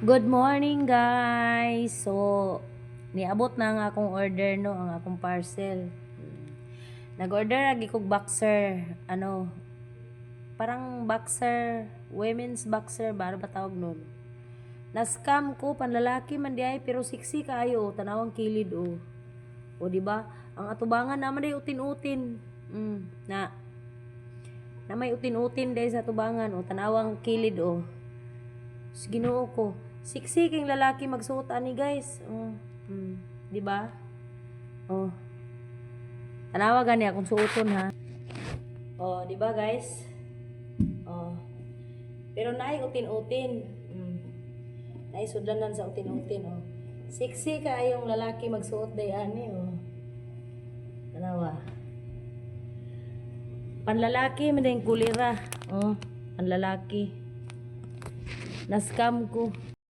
Good morning guys. So niabot na ang akong order no, ang akong parcel. Nag-order lagi kog boxer, parang boxer, women's boxer ba ba tawag nun. Na-scam ko panlalaki man di ay pero sexy kaayo, tanawang kilid o. O di ba? Ang atubangan naman ay utin-utin. Na may utin-utin dahil sa tubangan o tanawang kilid o. Ginoo ko. Sexy king lalaki magsuot ani guys. Di ba? Oh. Tanawa gani akong suoton ha. Oh, di ba guys? Oh. Pero naay utin-utin. Naay sudlanan sa utin-utin oh. Sexy kaayong lalaki magsuot day ani oh. Tanawa. Panlalaki man din kulira. Oh, panlalaki. Na-scam ko.